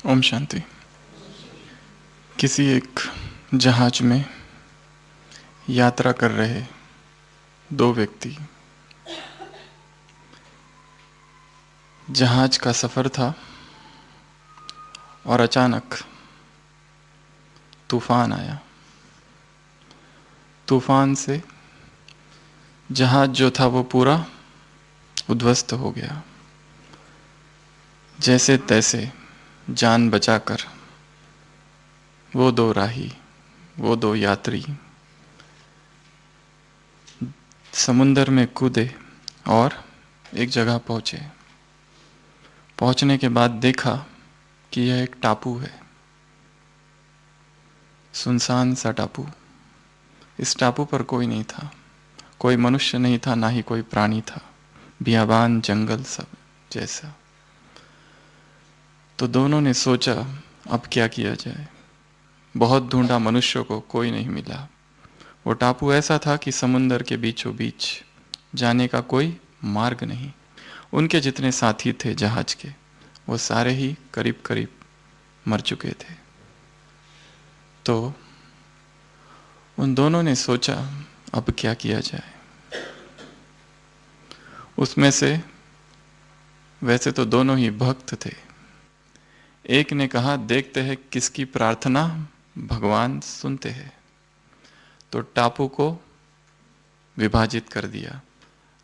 ओम शांति। किसी एक जहाज में यात्रा कर रहे दो व्यक्ति। जहाज का सफ़र था और अचानक तूफान आया। तूफान से जहाज जो था वो पूरा उद्ध्वस्त हो गया। जैसे तैसे जान बचाकर वो दो राही, वो दो यात्री समुंदर में कूदे और एक जगह पहुँचे। पहुँचने के बाद देखा कि यह एक टापू है, सुनसान सा टापू। इस टापू पर कोई नहीं था, कोई मनुष्य नहीं था, ना ही कोई प्राणी था। बियाबान, जंगल सब जैसा। तो दोनों ने सोचा अब क्या किया जाए। बहुत ढूंढा, मनुष्यों को कोई नहीं मिला। वो टापू ऐसा था कि समुंदर के बीचों बीच जाने का कोई मार्ग नहीं। उनके जितने साथी थे जहाज के, वो सारे ही करीब करीब मर चुके थे। तो उन दोनों ने सोचा अब क्या किया जाए। उसमें से वैसे तो दोनों ही भक्त थे। एक ने कहा देखते हैं किसकी प्रार्थना भगवान सुनते हैं। तो टापू को विभाजित कर दिया,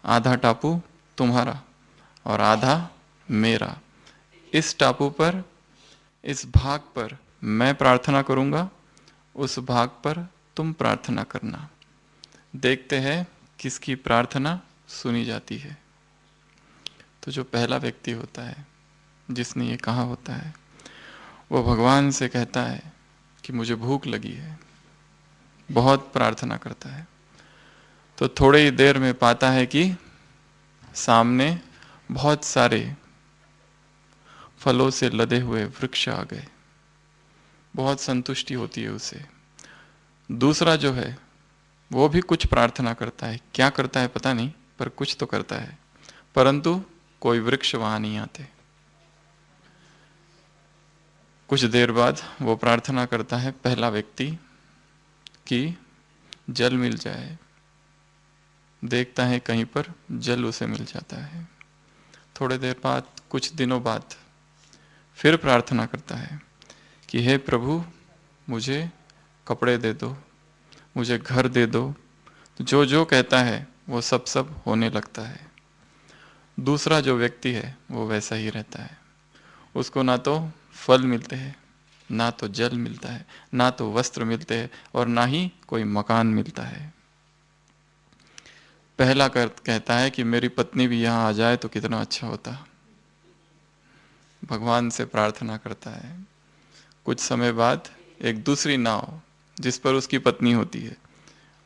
आधा टापू तुम्हारा और आधा मेरा। इस टापू पर, इस भाग पर मैं प्रार्थना करूंगा, उस भाग पर तुम प्रार्थना करना। देखते हैं किसकी प्रार्थना सुनी जाती है। तो जो पहला व्यक्ति होता है जिसने ये कहा होता है, वो भगवान से कहता है कि मुझे भूख लगी है, बहुत प्रार्थना करता है। तो थोड़े ही देर में पाता है कि सामने बहुत सारे फलों से लदे हुए वृक्ष आ गए। बहुत संतुष्टि होती है उसे। दूसरा जो है वो भी कुछ प्रार्थना करता है, क्या करता है पता नहीं, पर कुछ तो करता है, परंतु कोई वृक्ष वहां नहीं आते। कुछ देर बाद वो प्रार्थना करता है पहला व्यक्ति कि जल मिल जाए। देखता है कहीं पर जल उसे मिल जाता है। थोड़े देर बाद, कुछ दिनों बाद फिर प्रार्थना करता है कि हे प्रभु मुझे कपड़े दे दो, मुझे घर दे दो। जो जो कहता है वो सब सब होने लगता है। दूसरा जो व्यक्ति है वो वैसा ही रहता है। उसको ना तो फल मिलते हैं, ना तो जल मिलता है, ना तो वस्त्र मिलते हैं, और ना ही कोई मकान मिलता है। पहला कहता है कि मेरी पत्नी भी यहाँ आ जाए तो कितना अच्छा होता। भगवान से प्रार्थना करता है। कुछ समय बाद एक दूसरी नाव जिस पर उसकी पत्नी होती है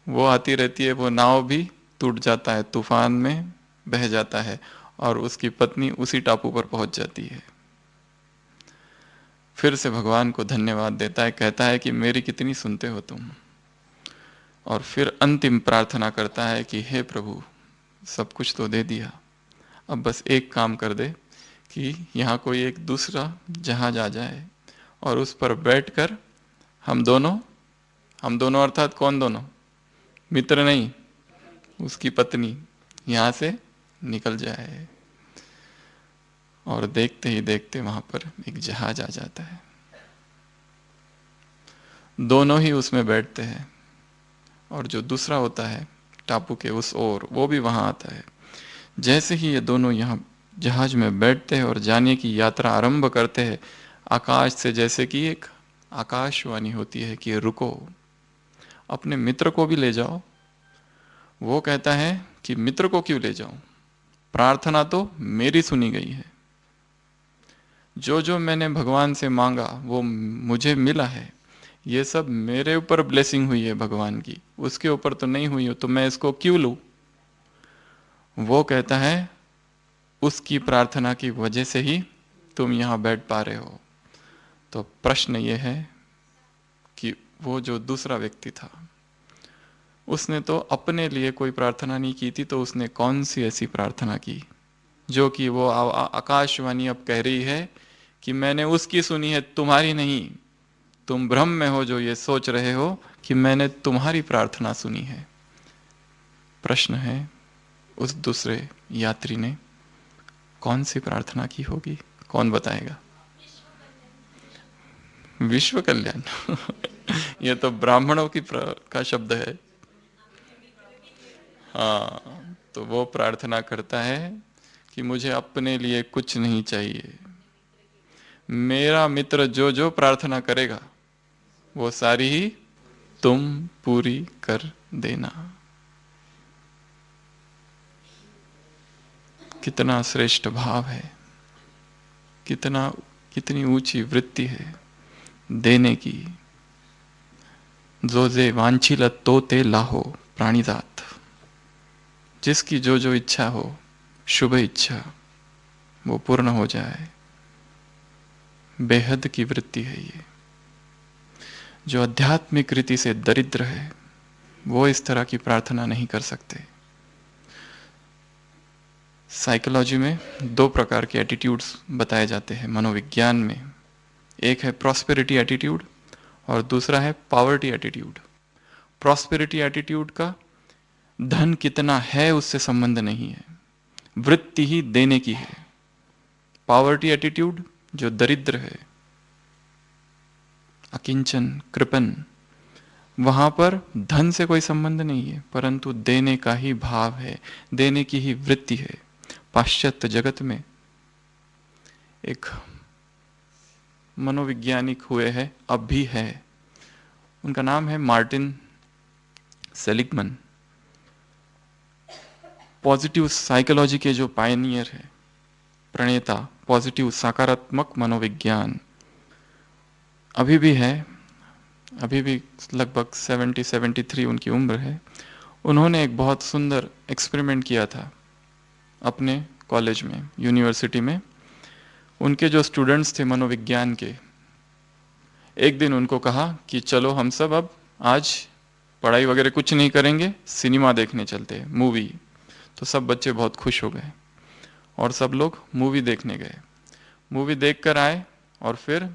वो आती रहती है। वो नाव भी टूट जाता है, तूफान में बह जाता है और उसकी पत्नी उसी टापू पर पहुंच जाती है। फिर से भगवान को धन्यवाद देता है, कहता है कि मेरी कितनी सुनते हो तुम। और फिर अंतिम प्रार्थना करता है कि हे प्रभु सब कुछ तो दे दिया, अब बस एक काम कर दे कि यहाँ कोई एक दूसरा जहाज आ जाए और उस पर बैठकर हम दोनों अर्थात कौन दोनों? मित्र नहीं, उसकी पत्नी यहाँ से निकल जाए। और देखते ही देखते वहां पर एक जहाज आ जाता है। दोनों ही उसमें बैठते हैं और जो दूसरा होता है टापू के उस ओर, वो भी वहां आता है। जैसे ही ये दोनों यहाँ जहाज में बैठते हैं और जाने की यात्रा आरंभ करते हैं, आकाश से जैसे कि एक आकाशवाणी होती है कि रुको, अपने मित्र को भी ले जाओ। वो कहता है कि मित्र को क्यों ले जाऊं, प्रार्थना तो मेरी सुनी गई है। जो जो मैंने भगवान से मांगा वो मुझे मिला है। ये सब मेरे ऊपर ब्लेसिंग हुई है भगवान की, उसके ऊपर तो नहीं हुई हो, तो मैं इसको क्यों लूं? वो कहता है उसकी प्रार्थना की वजह से ही तुम यहाँ बैठ पा रहे हो। तो प्रश्न ये है कि वो जो दूसरा व्यक्ति था उसने तो अपने लिए कोई प्रार्थना नहीं की थी, तो उसने कौन सी ऐसी प्रार्थना की जो कि वो आकाशवाणी अब कह रही है कि मैंने उसकी सुनी है, तुम्हारी नहीं। तुम भ्रम में हो जो ये सोच रहे हो कि मैंने तुम्हारी प्रार्थना सुनी है। प्रश्न है, उस दूसरे यात्री ने कौन सी प्रार्थना की होगी? कौन बताएगा? विश्व कल्याण। ये तो ब्राह्मणों का शब्द है। हाँ, तो वो प्रार्थना करता है कि मुझे अपने लिए कुछ नहीं चाहिए, मेरा मित्र जो जो प्रार्थना करेगा वो सारी ही तुम पूरी कर देना। कितना श्रेष्ठ भाव है, कितनी ऊंची वृत्ति है देने की। जो जे वांछिल तो ते लाहो प्राणिजात। जिसकी जो जो इच्छा हो, शुभ इच्छा, वो पूर्ण हो जाए। बेहद की वृत्ति है ये। जो आध्यात्मिक रीति से दरिद्र है वो इस तरह की प्रार्थना नहीं कर सकते। साइकोलॉजी में दो प्रकार के एटीट्यूड्स बताए जाते हैं मनोविज्ञान में। एक है प्रॉस्पेरिटी एटीट्यूड और दूसरा है पॉवर्टी एटीट्यूड। प्रॉस्पेरिटी एटीट्यूड का धन कितना है उससे संबंध नहीं है, वृत्ति ही देने की है। पॉवर्टी एटीट्यूड, जो दरिद्र है, अकिंचन, कृपण, वहां पर धन से कोई संबंध नहीं है, परंतु देने का ही भाव है, देने की ही वृत्ति है। पाश्चात्य जगत में एक मनोवैज्ञानिक हुए हैं, अब भी है, उनका नाम है मार्टिन सेलिगमन। पॉजिटिव साइकोलॉजी के जो पायनियर है, प्रणेता, पॉजिटिव सकारात्मक मनोविज्ञान, अभी भी है, अभी भी लगभग 73 उनकी उम्र है। उन्होंने एक बहुत सुंदर एक्सपेरिमेंट किया था अपने कॉलेज में, यूनिवर्सिटी में। उनके जो स्टूडेंट्स थे मनोविज्ञान के, एक दिन उनको कहा कि चलो हम सब अब आज पढ़ाई वगैरह कुछ नहीं करेंगे, सिनेमा देखने चलते हैं, मूवी। तो सब बच्चे बहुत खुश हो गए और सब लोग मूवी देखने गए। मूवी देख कर आए और फिर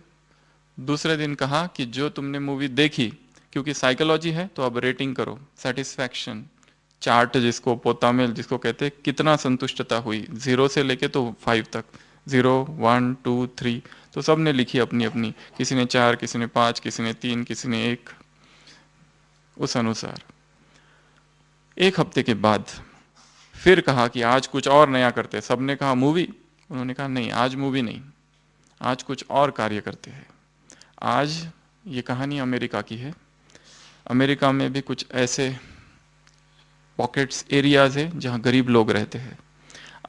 दूसरे दिन कहा कि जो तुमने मूवी देखी, क्योंकि साइकोलॉजी है तो अब रेटिंग करो, सेटिस्फैक्शन चार्ट जिसको पोतामेल जिसको कहते हैं, कितना संतुष्टता हुई 0 से लेके तो 5 तक, 0, 1, 2, 3, तो सब ने लिखी अपनी अपनी, किसी ने 4, किसी ने 5, किसी ने 3, किसी ने 1, उस अनुसार। एक हफ्ते के बाद फिर कहा कि आज कुछ और नया करते हैं। सबने कहा मूवी, उन्होंने कहा नहीं, आज मूवी नहीं, आज कुछ और कार्य करते हैं। आज ये कहानी अमेरिका की है। अमेरिका में भी कुछ ऐसे पॉकेट्स एरियाज है जहाँ गरीब लोग रहते हैं।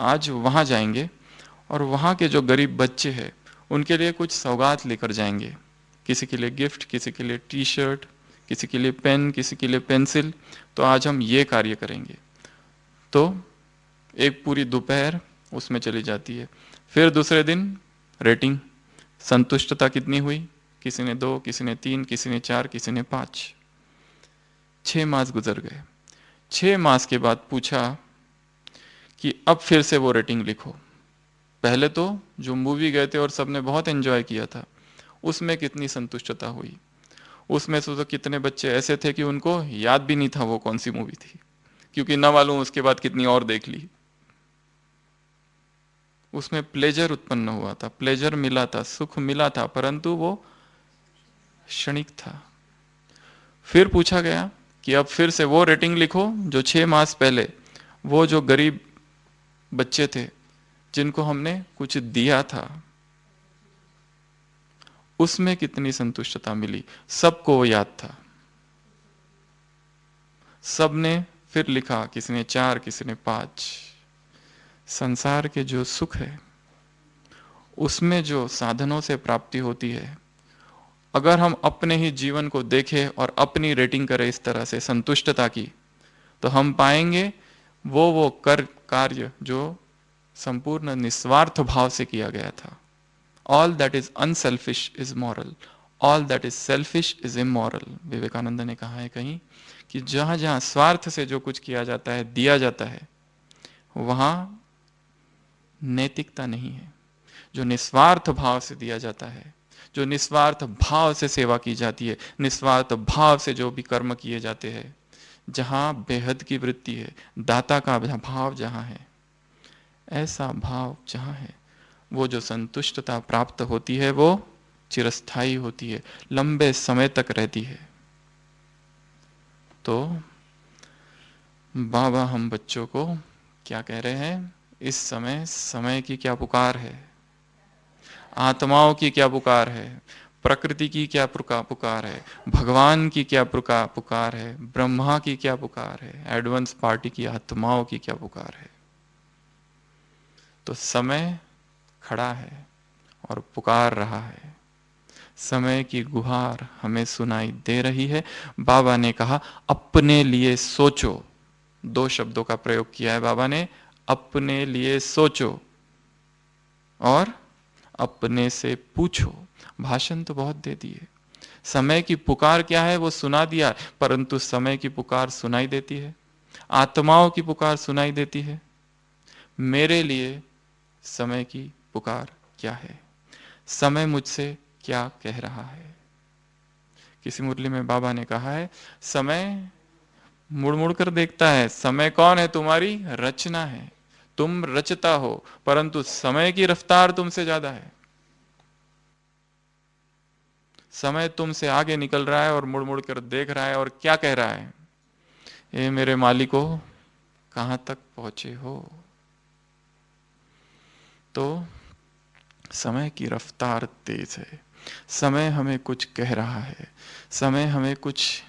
आज वहाँ जाएंगे और वहाँ के जो गरीब बच्चे हैं उनके लिए कुछ सौगात लेकर जाएंगे। किसी के लिए गिफ्ट, किसी के लिए टी शर्ट, किसी के लिए पेन, किसी के लिए पेंसिल। तो आज हम ये कार्य करेंगे। तो एक पूरी दोपहर उसमें चली जाती है। फिर दूसरे दिन रेटिंग, संतुष्टता कितनी हुई, किसी ने 2, किसी ने 3, किसी ने 4, किसी ने 5। 6 मास गुजर गए। 6 मास के बाद पूछा कि अब फिर से वो रेटिंग लिखो। पहले तो जो मूवी गए थे और सबने बहुत एंजॉय किया था, उसमें कितनी संतुष्टता हुई। उसमें से तो कितने बच्चे ऐसे थे कि उनको याद भी नहीं था वो कौन सी मूवी थी, क्योंकि ना मालूम उसके बाद कितनी और देख ली। उसमें प्लेजर उत्पन्न हुआ था, प्लेजर मिला था, सुख मिला था, परंतु वो क्षणिक था। फिर पूछा गया कि अब फिर से वो रेटिंग लिखो जो 6 मास पहले वो जो गरीब बच्चे थे जिनको हमने कुछ दिया था, उसमें कितनी संतुष्टता मिली। सबको वो याद था। सबने फिर लिखा, किसी ने 4, किसी ने 5। संसार के जो सुख है उसमें जो साधनों से प्राप्ति होती है, अगर हम अपने ही जीवन को देखें और अपनी रेटिंग करें इस तरह से संतुष्टता की, तो हम पाएंगे वो कार्य जो संपूर्ण निस्वार्थ भाव से किया गया था। All that is unselfish is moral, all that is selfish is immoral. Vivekananda ने कहा है कहीं कि जहां जहां स्वार्थ से जो कुछ किया जाता है, दिया जाता है, वहां नैतिकता नहीं है। जो निस्वार्थ भाव से दिया जाता है, जो निस्वार्थ भाव से सेवा की जाती है, निस्वार्थ भाव से जो भी कर्म किए जाते हैं, जहां बेहद की वृत्ति है, दाता का भाव जहां है, ऐसा भाव जहां है, वो जो संतुष्टता प्राप्त होती है वो चिरस्थायी होती है, लंबे समय तक रहती है। तो बाबा हम बच्चों को क्या कह रहे हैं, इस समय समय की क्या पुकार है, आत्माओं की क्या पुकार है, प्रकृति की क्या पुकार है, भगवान की क्या पुकार है, ब्रह्मा की क्या पुकार है, एडवांस पार्टी की आत्माओं की क्या पुकार है। तो समय खड़ा है और पुकार रहा है, समय की गुहार हमें सुनाई दे रही है। बाबा ने कहा अपने लिए सोचो, दो शब्दों का प्रयोग किया है बाबा ने, अपने लिए सोचो और अपने से पूछो। भाषण तो बहुत दे दिए, समय की पुकार क्या है वो सुना दिया, परंतु समय की पुकार सुनाई देती है, आत्माओं की पुकार सुनाई देती है। मेरे लिए समय की पुकार क्या है, समय मुझसे क्या कह रहा है। किसी मुरली में बाबा ने कहा है समय मुड़ मुड़ कर देखता है, समय कौन है, तुम्हारी रचना है, तुम रचता हो, परंतु समय की रफ्तार तुमसे ज्यादा है। समय तुमसे आगे निकल रहा है और मुड़ मुड़ कर देख रहा है और क्या कह रहा है, ये मेरे मालिको कहां तक पहुंचे हो। तो समय की रफ्तार तेज है, समय हमें कुछ कह रहा है, समय हमें कुछ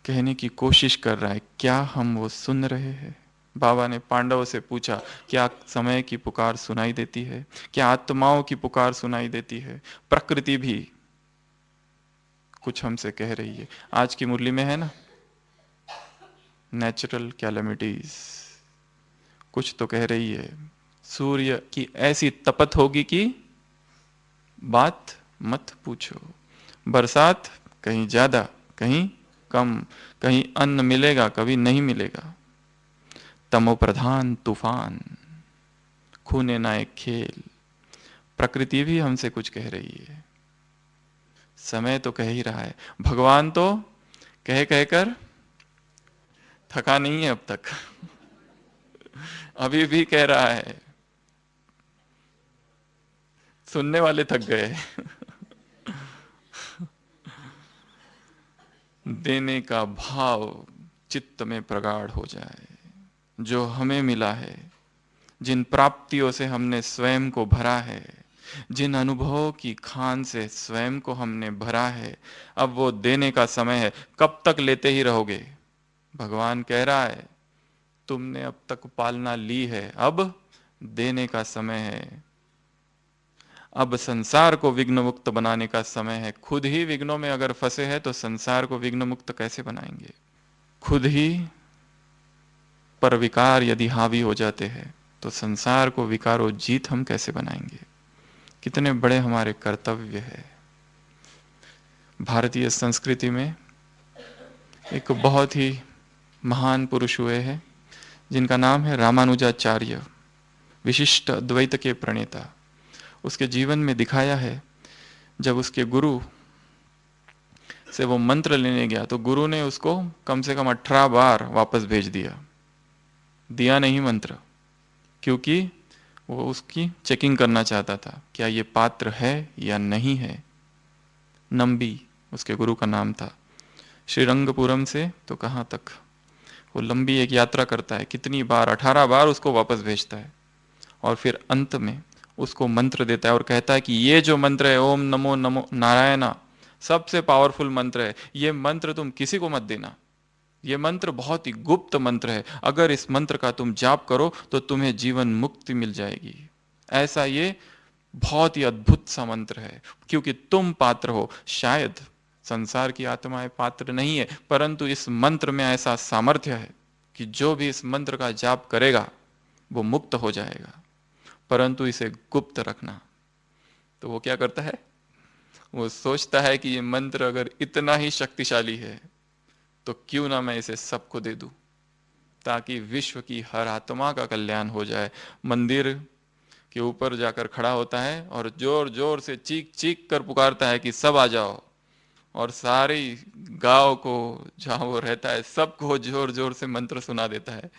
कहने की कोशिश कर रहा है, क्या हम वो सुन रहे हैं। बाबा ने पांडवों से पूछा क्या समय की पुकार सुनाई देती है, क्या आत्माओं की पुकार सुनाई देती है, प्रकृति भी कुछ हमसे कह रही है। आज की मुरली में है ना, नेचुरल कैलेमिटीज कुछ तो कह रही है, सूर्य की ऐसी तपत होगी कि बात मत पूछो, बरसात कहीं ज्यादा कहीं कम, कहीं अन्न मिलेगा कभी नहीं मिलेगा, तमो प्रधान तूफान, खूने ना एक खेल। प्रकृति भी हमसे कुछ कह रही है, समय तो कह ही रहा है, भगवान तो कह कहकर थका नहीं है अब तक अभी भी कह रहा है, सुनने वाले थक गए देने का भाव चित्त में प्रगाढ़ हो जाए, जो हमें मिला है, जिन प्राप्तियों से हमने स्वयं को भरा है, जिन अनुभवों की खान से स्वयं को हमने भरा है, अब वो देने का समय है। कब तक लेते ही रहोगे, भगवान कह रहा है तुमने अब तक पालना ली है, अब देने का समय है, अब संसार को विघ्न मुक्त बनाने का समय है। खुद ही विघ्नों में अगर फंसे हैं तो संसार को विघ्न मुक्त कैसे बनाएंगे। खुद ही पर विकार यदि हावी हो जाते हैं तो संसार को विकारो जीत हम कैसे बनाएंगे। कितने बड़े हमारे कर्तव्य है। भारतीय संस्कृति में एक बहुत ही महान पुरुष हुए हैं जिनका नाम है रामानुजाचार्य, विशिष्ट अद्वैत के प्रणेता। उसके जीवन में दिखाया है, जब उसके गुरु से वो मंत्र लेने गया तो गुरु ने उसको कम से कम 18 बार वापस भेज दिया नहीं मंत्र, क्योंकि वो उसकी चेकिंग करना चाहता था क्या ये पात्र है या नहीं है। नंबी उसके गुरु का नाम था। श्रीरंगपुरम से तो कहाँ तक वो लंबी एक यात्रा करता है, कितनी बार 18 बार उसको वापस भेजता है और फिर अंत में उसको मंत्र देता है और कहता है कि ये जो मंत्र है ओम नमो नमो नारायणा, सबसे पावरफुल मंत्र है, ये मंत्र तुम किसी को मत देना, ये मंत्र बहुत ही गुप्त मंत्र है, अगर इस मंत्र का तुम जाप करो तो तुम्हें जीवन मुक्ति मिल जाएगी। ऐसा ये बहुत ही अद्भुत सा मंत्र है, क्योंकि तुम पात्र हो। शायद संसार की आत्माएं पात्र नहीं है, परंतु इस मंत्र में ऐसा सामर्थ्य है कि जो भी इस मंत्र का जाप करेगा वो मुक्त हो जाएगा, परंतु इसे गुप्त रखना। तो वो क्या करता है, वो सोचता है कि ये मंत्र अगर इतना ही शक्तिशाली है तो क्यों ना मैं इसे सबको दे दूं, ताकि विश्व की हर आत्मा का कल्याण हो जाए। मंदिर कि ऊपर जाकर खड़ा होता है और जोर जोर से चीख चीख कर पुकारता है कि सब आ जाओ, और सारी गांव को जहां वो रहता है सबको जोर जोर से मंत्र सुना देता है।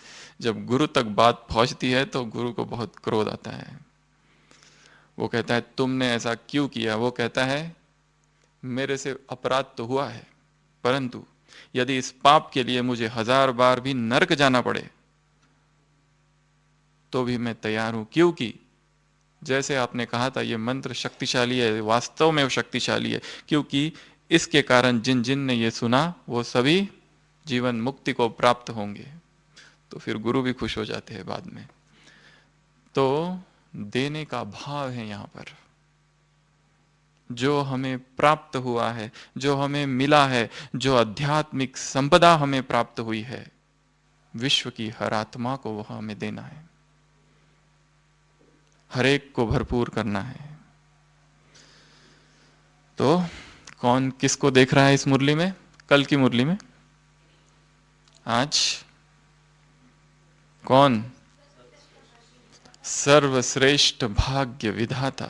जब गुरु तक बात पहुंचती है तो गुरु को बहुत क्रोध आता है। वो कहता है तुमने ऐसा क्यों किया? वो कहता है मेरे से अपराध तो हुआ है, परंतु यदि इस पाप के लिए मुझे 1000 बार भी नरक जाना पड़े तो भी मैं तैयार हूं, क्योंकि जैसे आपने कहा था ये मंत्र शक्तिशाली है, वास्तव में वो शक्तिशाली है, क्योंकि इसके कारण जिन जिन ने ये सुना वो सभी जीवन मुक्ति को प्राप्त होंगे। तो फिर गुरु भी खुश हो जाते हैं बाद में। तो देने का भाव है यहां पर। जो हमें प्राप्त हुआ है, जो हमें मिला है, जो आध्यात्मिक संपदा हमें प्राप्त हुई है, विश्व की हर आत्मा को वह हमें देना है, हर एक को भरपूर करना है। तो कौन किसको देख रहा है इस मुरली में, कल की मुरली में? आज कौन? सर्वश्रेष्ठ भाग्य विधाता,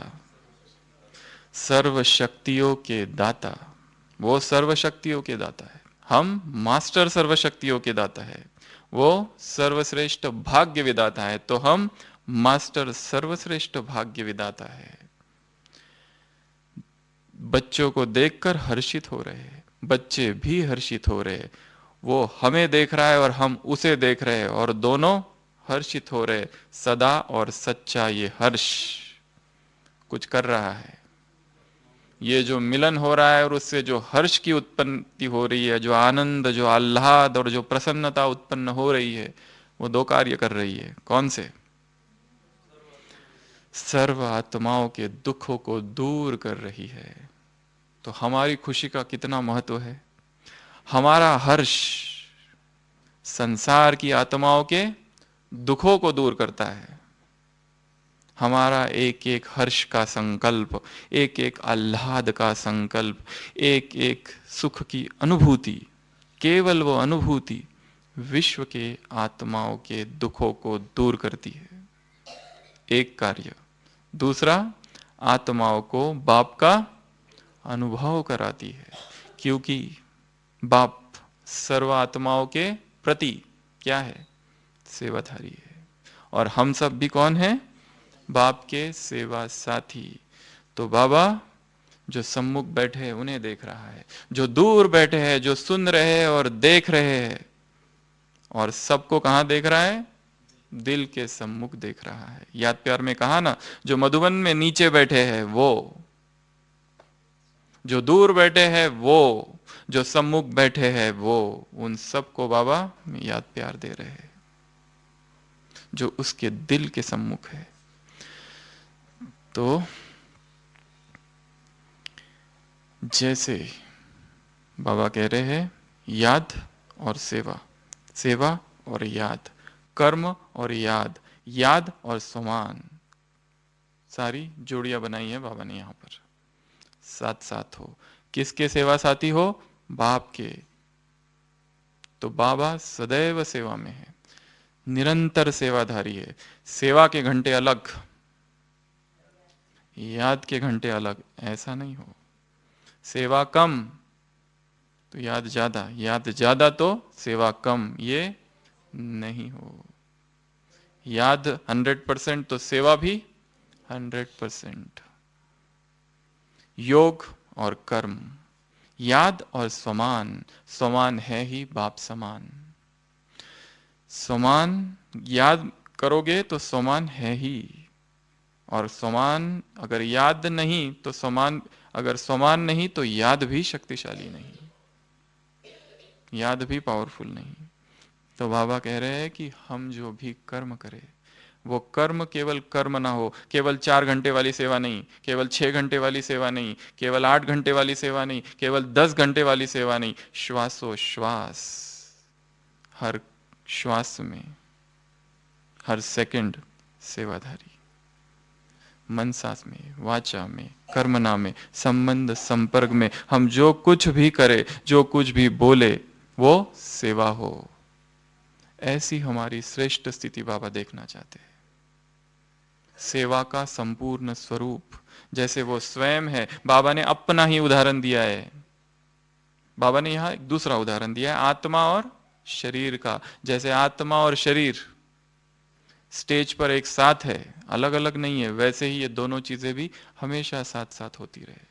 सर्व शक्तियों के दाता। वो सर्व शक्तियों के दाता है, हम मास्टर सर्व शक्तियों के दाता है। वो सर्वश्रेष्ठ भाग्य विधाता है, तो हम मास्टर सर्वश्रेष्ठ भाग्य विधाता है। बच्चों को देखकर हर्षित हो रहे हैं, बच्चे भी हर्षित हो रहे हैं। वो हमें देख रहा है और हम उसे देख रहे हैं, और दोनों हर्षित हो रहे। सदा और सच्चा ये हर्ष कुछ कर रहा है। ये जो मिलन हो रहा है और उससे जो हर्ष की उत्पत्ति हो रही है, जो आनंद, जो आह्लाद और जो प्रसन्नता उत्पन्न हो रही है, वो दो कार्य कर रही है। कौन से? सर्व आत्माओं के दुखों को दूर कर रही है। तो हमारी खुशी का कितना महत्व है। हमारा हर्ष संसार की आत्माओं के दुखों को दूर करता है। हमारा एक एक हर्ष का संकल्प, एक एक आह्लाद का संकल्प, एक एक सुख की अनुभूति, केवल वो अनुभूति विश्व के आत्माओं के दुखों को दूर करती है। एक कार्य। दूसरा, आत्माओं को बाप का अनुभव कराती है, क्योंकि बाप सर्व आत्माओं के प्रति क्या है? सेवाधारी है। और हम सब भी कौन है? बाप के सेवा साथी। तो बाबा जो सम्मुख बैठे हैं उन्हें देख रहा है, जो दूर बैठे हैं, जो सुन रहे हैं और देख रहे हैं, और सबको कहां देख रहा है? दिल के सम्मुख देख रहा है। याद प्यार में कहा ना, जो मधुबन में नीचे बैठे हैं वो, जो दूर बैठे हैं वो, जो सम्मुख बैठे हैं वो, उन सबको बाबा याद प्यार दे रहे हैं, जो उसके दिल के सम्मुख है। तो जैसे बाबा कह रहे हैं याद और सेवा, सेवा और याद, कर्म और याद, याद और समान, सारी जोड़ियां बनाई है बाबा ने यहां पर। साथ साथ हो। किसके सेवा साथी हो? बाप के। तो बाबा सदैव सेवा में है, निरंतर सेवाधारी है। सेवा के घंटे अलग, याद के घंटे अलग, ऐसा नहीं हो। सेवा कम तो याद ज्यादा, याद ज्यादा तो सेवा कम, ये नहीं हो। याद 100% तो सेवा भी 100%। योग और कर्म, याद और समान, समान है ही बाप समान। समान याद करोगे तो समान है ही, और समान अगर याद नहीं तो समान, अगर समान नहीं तो याद भी शक्तिशाली नहीं, याद भी पावरफुल नहीं। तो बाबा कह रहे हैं कि हम जो भी कर्म करें वो कर्म केवल कर्म ना हो, केवल 4 घंटे वाली सेवा नहीं, केवल 6 घंटे वाली सेवा नहीं, केवल 8 घंटे वाली सेवा नहीं, केवल 10 घंटे वाली सेवा नहीं। श्वासोश्वास, हर श्वास में, हर सेकंड सेवाधारी। मनसा में, वाचा में, कर्मना में, संबंध संपर्क में हम जो कुछ भी करें, जो कुछ भी बोले, वो सेवा हो। ऐसी हमारी श्रेष्ठ स्थिति बाबा देखना चाहते हैं। सेवा का संपूर्ण स्वरूप, जैसे वो स्वयं है। बाबा ने अपना ही उदाहरण दिया है। बाबा ने यहां एक दूसरा उदाहरण दिया है आत्मा और शरीर का। जैसे आत्मा और शरीर स्टेज पर एक साथ है, अलग अलग नहीं है, वैसे ही ये दोनों चीजें भी हमेशा साथ साथ होती रहे।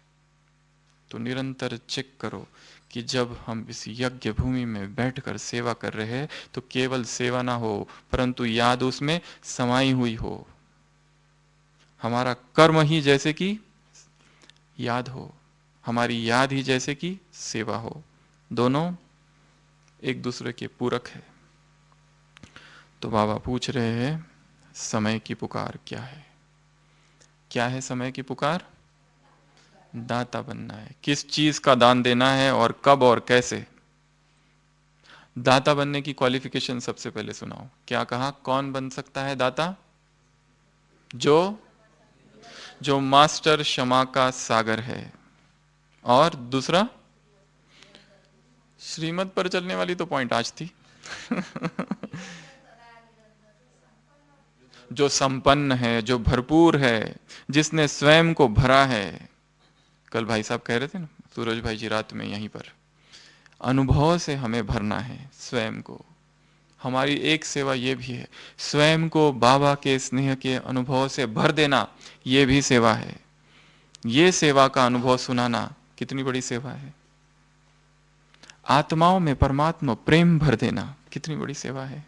तो निरंतर चेक करो कि जब हम इस यज्ञ भूमि में बैठकर सेवा कर रहे हैं तो केवल सेवा ना हो, परंतु याद उसमें समाई हुई हो। हमारा कर्म ही जैसे कि याद हो, हमारी याद ही जैसे कि सेवा हो, दोनों एक दूसरे के पूरक है। तो बाबा पूछ रहे हैं समय की पुकार क्या है? क्या है समय की पुकार? दाता बनना है। किस चीज का दान देना है और कब और कैसे? दाता बनने की क्वालिफिकेशन सबसे पहले सुनाओ। क्या कहा? कौन बन सकता है दाता? जो जो मास्टर क्षमा का सागर है। और दूसरा, श्रीमत पर चलने वाली तो पॉइंट आज थी। जो संपन्न है, जो भरपूर है, जिसने स्वयं को भरा है। कल भाई साहब कह रहे थे ना, सूरज भाई जी रात में यहीं पर, अनुभव से हमें भरना है स्वयं को। हमारी एक सेवा ये भी है, स्वयं को बाबा के स्नेह के अनुभव से भर देना, ये भी सेवा है। ये सेवा का अनुभव सुनाना कितनी बड़ी सेवा है। आत्माओं में परमात्मा प्रेम भर देना कितनी बड़ी सेवा है।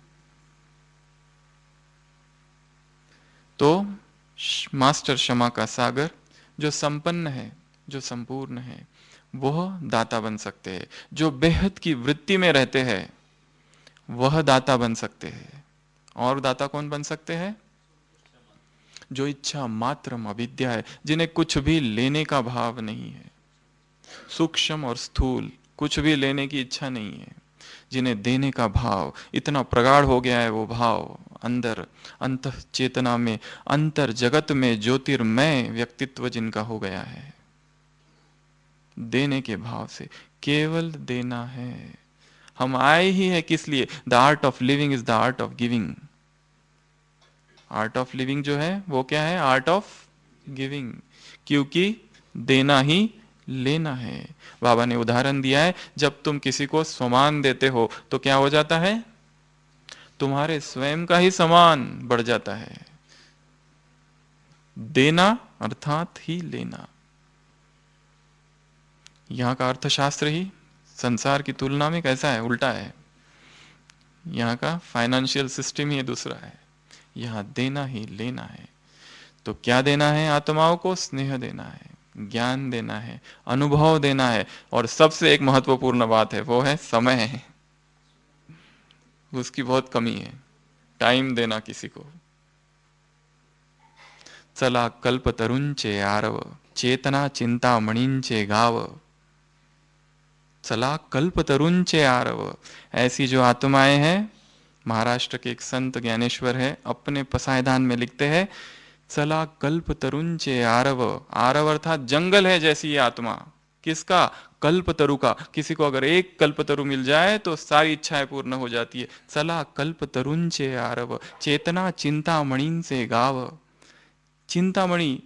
तो मास्टर क्षमा का सागर, जो संपन्न है, जो संपूर्ण है, वह दाता बन सकते हैं। जो बेहद की वृत्ति में रहते हैं वह दाता बन सकते हैं। और दाता कौन बन सकते हैं? जो इच्छा मात्र अविद्या है, जिन्हें कुछ भी लेने का भाव नहीं है, सूक्ष्म और स्थूल कुछ भी लेने की इच्छा नहीं है, जिन्हें देने का भाव इतना प्रगाढ़ हो गया है, वो भाव अंदर अंत चेतना में, अंतर जगत में ज्योतिर्मय व्यक्तित्व जिनका हो गया है, देने के भाव से केवल देना है। हम आए ही है किस लिए? The art of living is the art of giving. Art of living जो है वो क्या है? Art of giving. क्योंकि देना ही लेना है। बाबा ने उदाहरण दिया है, जब तुम किसी को सम्मान देते हो तो क्या हो जाता है? तुम्हारे स्वयं का ही सम्मान बढ़ जाता है। देना अर्थात ही लेना। यहां का अर्थशास्त्र ही संसार की तुलना में कैसा है? उल्टा है। यहाँ का फाइनेंशियल सिस्टम ही दूसरा है। यहाँ देना ही लेना है। तो क्या देना है? आत्माओं को स्नेह देना है, ज्ञान देना है, अनुभव देना है, और सबसे एक महत्वपूर्ण बात है, वो है समय। उसकी बहुत कमी है, टाइम देना किसी को। चला कल्प तरुंचे आरव, चेतना चिंता मणिंचे गाव। चला कल्प तरुंचे आरव। ऐसी जो आत्माएं हैं, महाराष्ट्र के एक संत ज्ञानेश्वर है, अपने पसायदान में लिखते हैं, चला कल्प तरुंचे आरव। आरव अर्थात जंगल है जैसी ये आत्मा। किसका? कल्प तरु का। किसी को अगर एक कल्प तरु मिल जाए तो सारी इच्छाएं पूर्ण हो जाती है। चला कल्प तरुंचे आरव, चेतना चिंता मणिन से गाव। चिंतामणि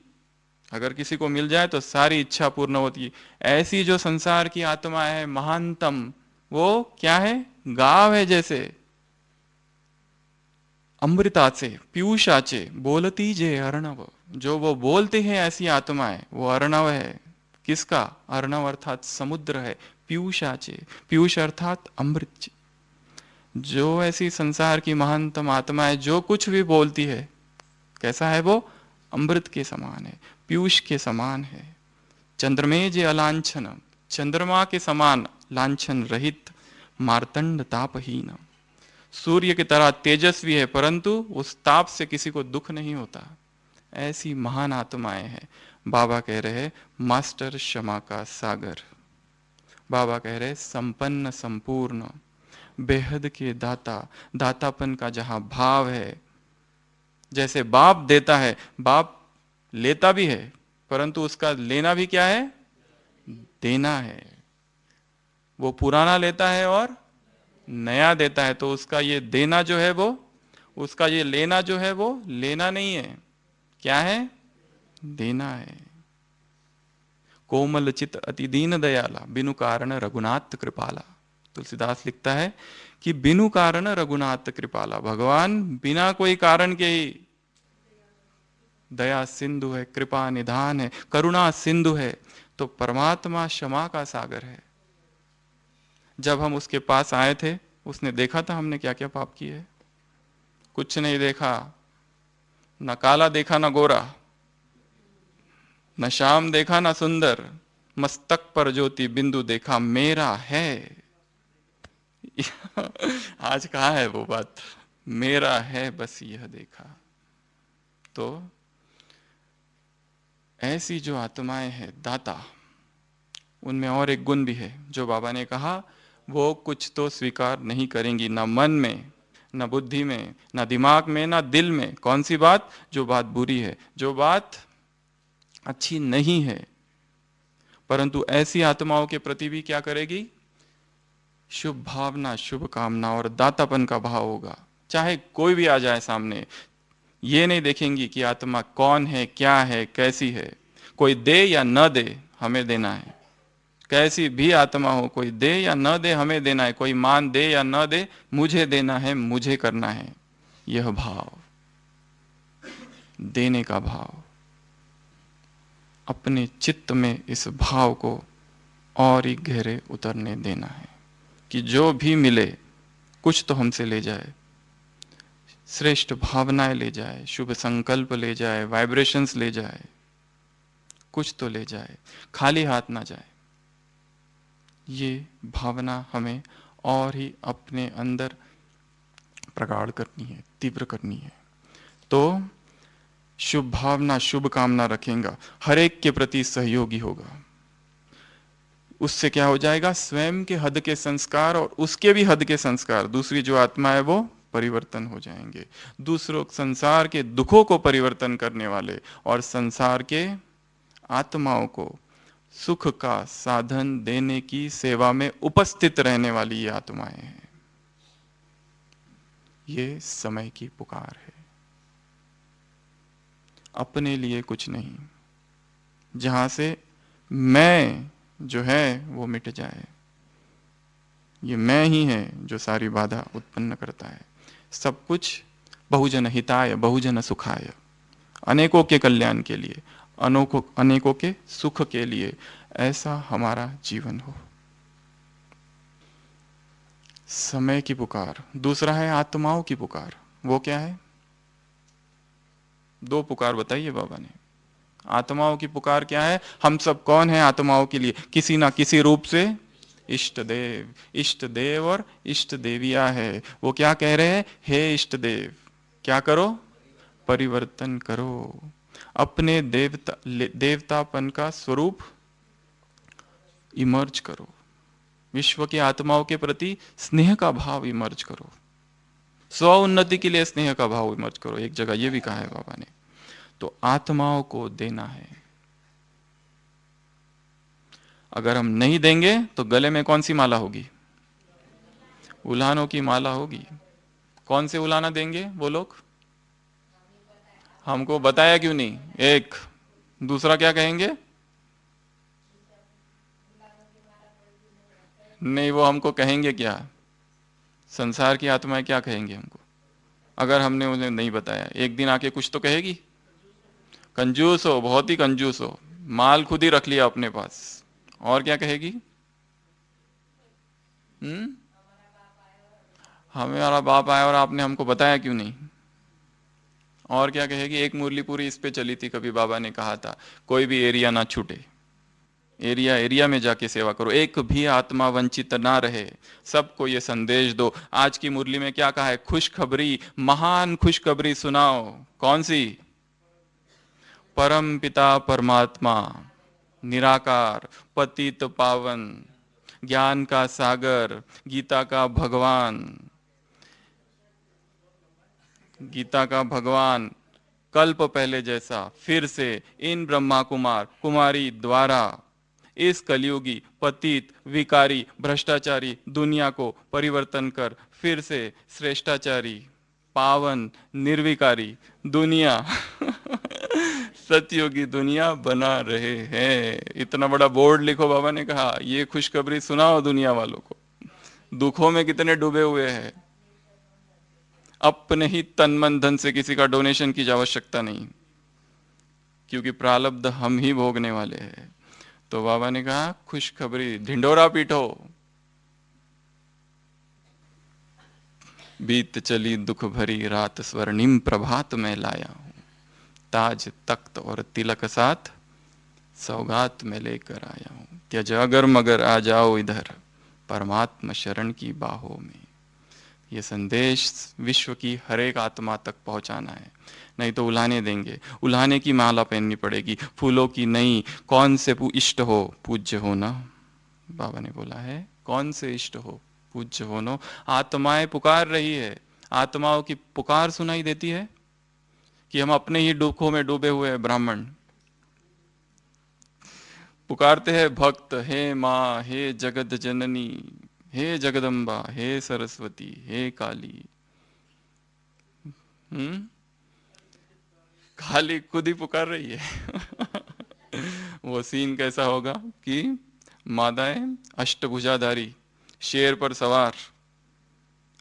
अगर किसी को मिल जाए तो सारी इच्छा पूर्ण होती है। ऐसी जो संसार की आत्मा है महानतम, वो क्या है? गाव है जैसे, अमृताचे पीयूषाचे बोलती जे अर्णव। जो वो बोलते हैं ऐसी आत्माएं, वो अर्णव है। किसका? अर्णव अर्थात समुद्र है। पीयूषाचे, पीयूष अर्थात अमृत। जो ऐसी संसार की महानतम आत्मा है, जो कुछ भी बोलती है, कैसा है वो? अमृत के समान है, पीयूष के समान है। चंद्रमेज अलांछन, चंद्रमा के समान लांछन रहित, मार्तंड तापहीन। सूर्य की तरह तेजस्वी है, परंतु उस ताप से किसी को दुख नहीं होता। ऐसी महान आत्माएं हैं। बाबा कह रहे मास्टर क्षमा का सागर। बाबा कह रहे संपन्न संपूर्ण, बेहद के दाता। दातापन का जहां भाव है, जैसे बाप देता है, बाप लेता भी है, परंतु उसका लेना भी क्या है? देना है। वो पुराना लेता है और नया देता है। तो उसका ये देना जो है वो, उसका ये लेना जो है वो लेना नहीं है। क्या है? देना है। कोमल चित अति दीन दयाला, बिनु कारण रघुनाथ कृपाला। तुलसीदास लिखता है कि बिनु कारण रघुनाथ कृपाला, भगवान बिना कोई कारण के ही दया सिंधु है, कृपा निधान है, करुणा सिंधु है। तो परमात्मा क्षमा का सागर है। जब हम उसके पास आए थे, उसने देखा था हमने क्या क्या पाप किए। कुछ नहीं देखा, न काला देखा न गोरा, न श्याम देखा न सुंदर, मस्तक पर ज्योति बिंदु देखा मेरा है। आज कहाँ है वो बात? मेरा है बस यह देखा। तो ऐसी जो आत्माएं हैं दाता, उनमें और एक गुण भी है जो बाबा ने कहा, वो कुछ तो स्वीकार नहीं करेंगी, ना मन में, ना बुद्धि में, ना दिमाग में, ना दिल में। कौन सी बात? जो बात बुरी है, जो बात अच्छी नहीं है। परंतु ऐसी आत्माओं के प्रति भी क्या करेगी? शुभ भावना, शुभ कामना और दातापन का भाव होगा। चाहे कोई भी आ जाए सामने, ये नहीं देखेंगी कि आत्मा कौन है, क्या है, कैसी है। कोई दे या न दे, हमें देना है। कैसी भी आत्मा हो, कोई दे या न दे, हमें देना है। कोई मान दे या न दे, मुझे देना है, मुझे करना है। यह भाव, देने का भाव, अपने चित्त में इस भाव को और ही गहरे उतरने देना है कि जो भी मिले कुछ तो हमसे ले जाए, श्रेष्ठ भावनाएं ले जाए, शुभ संकल्प ले जाए, वाइब्रेशंस ले जाए, कुछ तो ले जाए, खाली हाथ ना जाए। ये भावना हमें और ही अपने अंदर प्रगाढ़ करनी है, तीव्र करनी है। तो शुभ भावना, शुभ कामना रखेगा, हर एक के प्रति सहयोगी होगा। उससे क्या हो जाएगा? स्वयं के हद के संस्कार और उसके भी हद के संस्कार, दूसरी जो आत्मा है वो परिवर्तन हो जाएंगे। दूसरों संसार के दुखों को परिवर्तन करने वाले और संसार के आत्माओं को सुख का साधन देने की सेवा में उपस्थित रहने वाली ये आत्माएं हैं। ये समय की पुकार है, अपने लिए कुछ नहीं, जहां से मैं जो है वो मिट जाए। ये मैं ही है जो सारी बाधा उत्पन्न करता है। सब कुछ बहुजन हिताय, बहुजन सुखाय, अनेकों के कल्याण के लिए, अनेकों के सुख के लिए, ऐसा हमारा जीवन हो। समय की पुकार। दूसरा है आत्माओं की पुकार। वो क्या है? दो पुकार बताइए बाबा ने। आत्माओं की पुकार क्या है? हम सब कौन है आत्माओं के लिए? किसी ना किसी रूप से इष्ट देव, इष्ट देव और इष्ट देविया है। वो क्या कह रहे हैं? हे इष्ट देव, क्या करो? परिवर्तन करो, अपने देवतापन का स्वरूप इमर्ज करो, विश्व की आत्माओं के प्रति स्नेह का भाव इमर्ज करो, स्व उन्नति के लिए स्नेह का भाव इमर्ज करो। एक जगह ये भी कहा है बाबा ने। तो आत्माओं को देना है। अगर हम नहीं देंगे तो गले में कौन सी माला होगी? उल्हानों की माला होगी। कौन से उल्हाना देंगे वो लोग? हमको बताया क्यों नहीं? एक दूसरा क्या कहेंगे? नहीं, वो हमको कहेंगे क्या? संसार की आत्माएं क्या कहेंगे हमको अगर हमने उन्हें नहीं बताया? एक दिन आके कुछ तो कहेगी, कंजूस हो, बहुत ही कंजूस हो, माल खुद ही रख लिया अपने पास। और क्या कहेगी? हमारा बाप आया और आपने हमको बताया क्यों नहीं? और क्या कहेगी? एक मुरली पूरी इस पे चली थी, कभी बाबा ने कहा था कोई भी एरिया ना छूटे, एरिया एरिया में जाके सेवा करो, एक भी आत्मा वंचित ना रहे, सबको ये संदेश दो। आज की मुरली में क्या कहा है? खुशखबरी, महान खुशखबरी सुनाओ। कौन सी? परम पिता परमात्मा निराकार, पतित पावन, ज्ञान का सागर, गीता का भगवान, गीता का भगवान कल्प पहले जैसा फिर से इन ब्रह्मा कुमार कुमारी द्वारा इस कलयुगी पतित विकारी भ्रष्टाचारी दुनिया को परिवर्तन कर फिर से श्रेष्ठाचारी पावन निर्विकारी दुनिया सतयुगी दुनिया बना रहे हैं। इतना बड़ा बोर्ड लिखो, बाबा ने कहा ये खुशखबरी सुनाओ दुनिया वालों को। दुखों में कितने डूबे हुए हैं। अपने ही तन मन धन से किसी का डोनेशन की आवश्यकता नहीं, क्योंकि प्रारब्ध हम ही भोगने वाले हैं। तो बाबा ने कहा खुशखबरी, ढिंडोरा पीटो। बीत चली दुख भरी रात, स्वर्णिम प्रभात में लाया हूं, ताज तख्त और तिलक साथ सौगात में लेकर आया हूं। त्यज अगर मगर आ जाओ इधर, परमात्मा शरण की बाहों में। ये संदेश विश्व की हर एक आत्मा तक पहुंचाना है, नहीं तो उल्हाने देंगे। उल्हाने की माला पहननी पड़ेगी, फूलों की नहीं। कौन से इष्ट हो, पूज्य हो ना। बाबा ने बोला है कौन से इष्ट हो, पूज्य हो नो। आत्माएं पुकार रही है, आत्माओं की पुकार सुनाई देती है कि हम अपने ही दुखों में डूबे हुए हैं। ब्राह्मण पुकारते हैं भक्त, हे माँ, हे जगत जननी, हे जगदम्बा, हे सरस्वती, हे काली। काली खुद ही पुकार रही है। वो सीन कैसा होगा कि माताएं अष्टभुजाधारी, शेर पर सवार,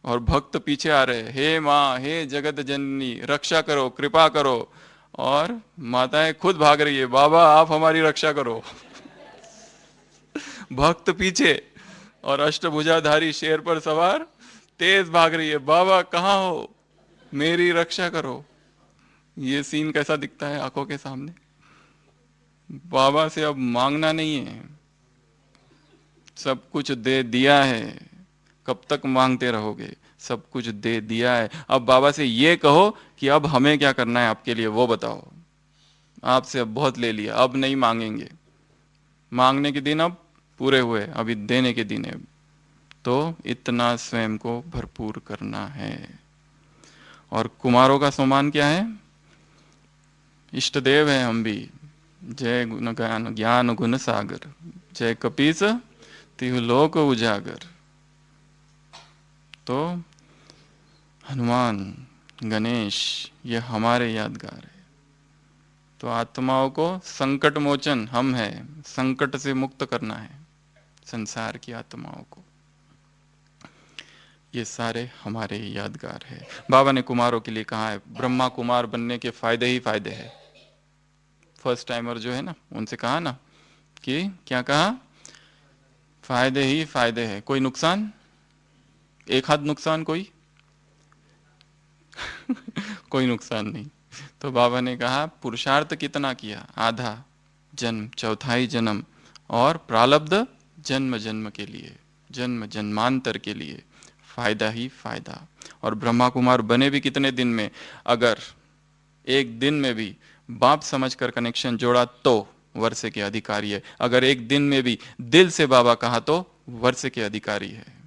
और भक्त पीछे आ रहे, हे माँ, हे जगत जननी, रक्षा करो, कृपा करो। और माताएं खुद भाग रही है, बाबा आप हमारी रक्षा करो। भक्त पीछे और अष्टभुजाधारी शेर पर सवार तेज भाग रही है, बाबा कहाँ हो, मेरी रक्षा करो। ये सीन कैसा दिखता है आंखों के सामने। बाबा से अब मांगना नहीं है, सब कुछ दे दिया है। कब तक मांगते रहोगे, सब कुछ दे दिया है। अब बाबा से ये कहो कि अब हमें क्या करना है आपके लिए वो बताओ। आपसे अब बहुत ले लिया, अब नहीं मांगेंगे। मांगने के दिन अब पूरे हुए, अभी देने के दिन है। तो इतना स्वयं को भरपूर करना है। और कुमारों का सम्मान क्या है, इष्ट देव है हम भी। जय गुण ज्ञान ज्ञान गुण सागर, जय कपीस तिहु लोक उजागर। तो हनुमान, गणेश, ये हमारे यादगार है। तो आत्माओं को संकट मोचन हम है, संकट से मुक्त करना है संसार की आत्माओं को। ये सारे हमारे यादगार है। बाबा ने कुमारों के लिए कहा है, ब्रह्मा कुमार बनने के फायदे ही फायदे हैं। फर्स्ट टाइमर जो है ना, उनसे कहा ना कि क्या कहा, फायदे ही फायदे हैं, कोई नुकसान, एक हाथ नुकसान कोई कोई नुकसान नहीं। तो बाबा ने कहा पुरुषार्थ कितना किया, आधा जन्म, चौथाई जन्म, और प्रालब्ध जन्म जन्म के लिए, जन्म जन्मांतर के लिए, फायदा ही फायदा। और ब्रह्मा कुमार बने भी कितने दिन में, अगर एक दिन में भी बाप समझकर कनेक्शन जोड़ा तो वर्षे के अधिकारी है। अगर एक दिन में भी दिल से बाबा कहा तो वर्षे के अधिकारी है।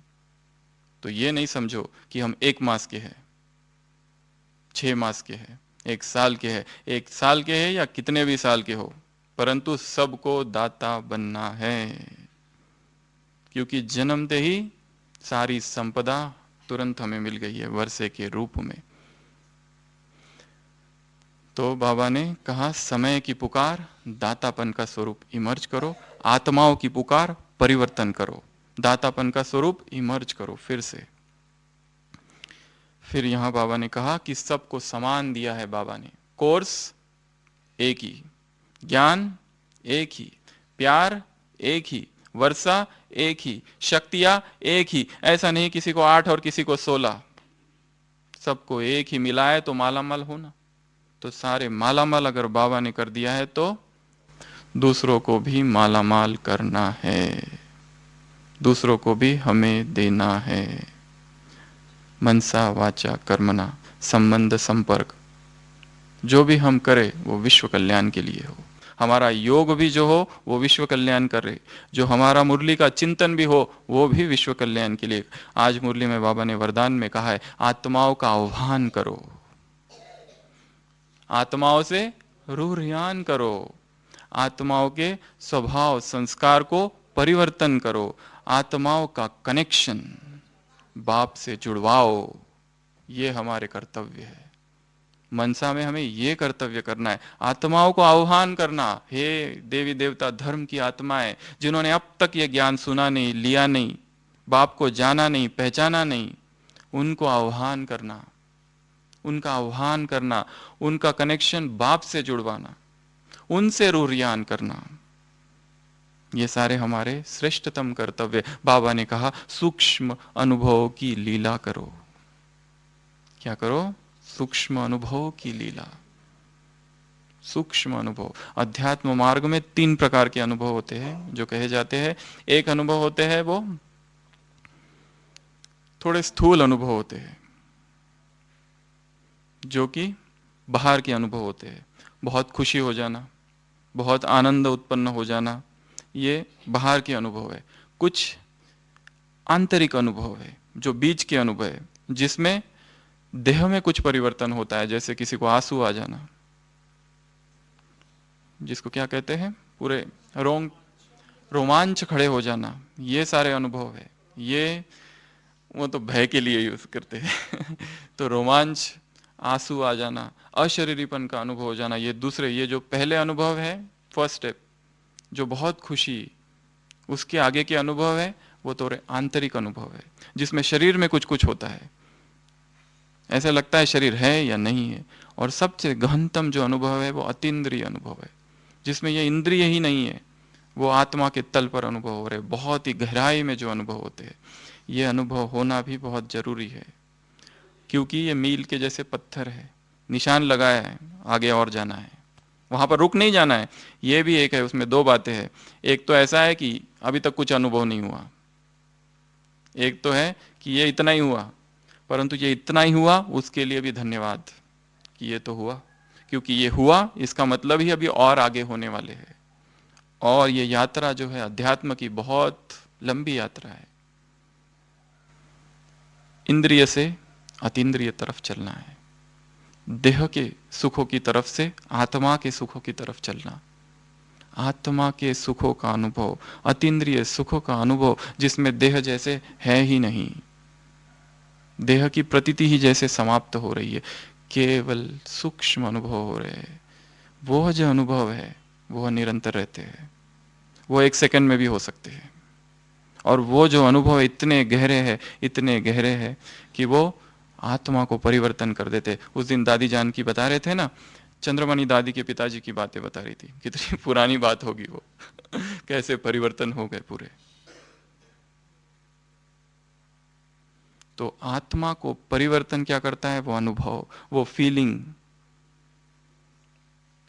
तो ये नहीं समझो कि हम 1 मास के हैं, 6 मास के हैं, 1 साल के हैं, 1 साल के हैं या कितने भी साल के हो, परंतु सबको दाता बनना है। क्योंकि जन्मते ही सारी संपदा तुरंत हमें मिल गई है वर्षे के रूप में। तो बाबा ने कहा समय की पुकार, दातापन का स्वरूप इमर्ज करो। आत्माओं की पुकार, परिवर्तन करो। दातापन का स्वरूप इमर्ज करो फिर से। फिर यहां बाबा ने कहा कि सबको समान दिया है बाबा ने। कोर्स एक ही, ज्ञान एक ही, प्यार एक ही, वर्षा एक ही, शक्तियां एक ही। ऐसा नहीं किसी को 8 और किसी को 16, सबको एक ही मिलाए तो मालामाल होना। तो सारे मालामाल अगर बाबा ने कर दिया है तो दूसरों को भी मालामाल करना है, दूसरों को भी हमें देना है। मनसा वाचा कर्मणा, संबंध संपर्क जो भी हम करें वो विश्व कल्याण के लिए हो। हमारा योग भी जो हो वो विश्व कल्याण करे, जो हमारा मुरली का चिंतन भी हो वो भी विश्व कल्याण के लिए। आज मुरली में बाबा ने वरदान में कहा है, आत्माओं का आह्वान करो, आत्माओं से रूहयान करो, आत्माओं के स्वभाव संस्कार को परिवर्तन करो, आत्माओं का कनेक्शन बाप से जुड़वाओ। ये हमारे कर्तव्य है। मनसा में हमें ये कर्तव्य करना है, आत्माओं को आह्वान करना, हे देवी देवता धर्म की आत्माएं जिन्होंने अब तक ये ज्ञान सुना नहीं, लिया नहीं, बाप को जाना नहीं, पहचाना नहीं, उनको आह्वान करना, उनका आह्वान करना, उनका कनेक्शन बाप से जुड़वाना, उनसे रूरियान करना, ये सारे हमारे श्रेष्ठतम कर्तव्य। बाबा ने कहा सूक्ष्म अनुभव की लीला करो। क्या करो? सूक्ष्म अनुभव की लीला। सूक्ष्म अनुभव, अध्यात्म मार्ग में 3 प्रकार के अनुभव होते हैं जो कहे जाते हैं। एक अनुभव होते हैं वो थोड़े स्थूल अनुभव होते हैं, जो कि बाहर के अनुभव होते हैं। बहुत खुशी हो जाना, बहुत आनंद उत्पन्न हो जाना, ये बाहर के अनुभव है। कुछ आंतरिक अनुभव है जो बीच के अनुभव है, जिसमें देह में कुछ परिवर्तन होता है, जैसे किसी को आंसू आ जाना, जिसको क्या कहते हैं, पूरे रोमांच खड़े हो जाना, ये सारे अनुभव है। ये वो तो भय के लिए यूज करते हैं तो रोमांच, आंसू आ जाना, अशरीरीपन का अनुभव हो जाना, ये दूसरे, ये जो पहले अनुभव है, फर्स्ट स्टेप, जो बहुत खुशी, उसके आगे के अनुभव है वो थोड़े आंतरिक अनुभव है, जिसमें शरीर में कुछ कुछ होता है, ऐसा लगता है शरीर है या नहीं है। और सबसे गहनतम जो अनुभव है वो अतीन्द्रिय अनुभव है, जिसमें ये इंद्रिय ही नहीं है, वो आत्मा के तल पर अनुभव हो रहे, बहुत ही गहराई में जो अनुभव होते हैं। ये अनुभव होना भी बहुत जरूरी है, क्योंकि ये मील के जैसे पत्थर है, निशान लगाया है, आगे और जाना है, वहां पर रुक नहीं जाना है। ये भी एक है, उसमें 2 बातें हैं। एक तो ऐसा है कि अभी तक कुछ अनुभव नहीं हुआ, एक तो है कि ये इतना ही हुआ, परंतु ये इतना ही हुआ उसके लिए भी धन्यवाद कि ये तो हुआ, क्योंकि ये हुआ इसका मतलब ही अभी और आगे होने वाले हैं। और ये यात्रा जो है अध्यात्म की बहुत लंबी यात्रा है। इंद्रिय से अतीन्द्रिय तरफ चलना है, देह के सुखों की तरफ से आत्मा के सुखों की तरफ चलना, आत्मा के सुखों का अनुभव, अतीन्द्रिय सुखों का अनुभव, जिसमें देह जैसे है ही नहीं, देह की प्रतीति ही जैसे समाप्त हो रही है, केवल सूक्ष्म अनुभव हो रहे हैं। वो जो अनुभव है वो निरंतर रहते हैं, वो 1 सेकंड में भी हो सकते हैं। और वो जो अनुभव इतने गहरे हैं, इतने गहरे हैं कि वो आत्मा को परिवर्तन कर देते। उस दिन दादी जान की बता रहे थे ना, चंद्रमणि दादी के पिताजी की बातें बता रही थी, कितनी पुरानी बात होगी वो कैसे परिवर्तन हो गए पूरे। तो आत्मा को परिवर्तन क्या करता है? वो अनुभव, वो फीलिंग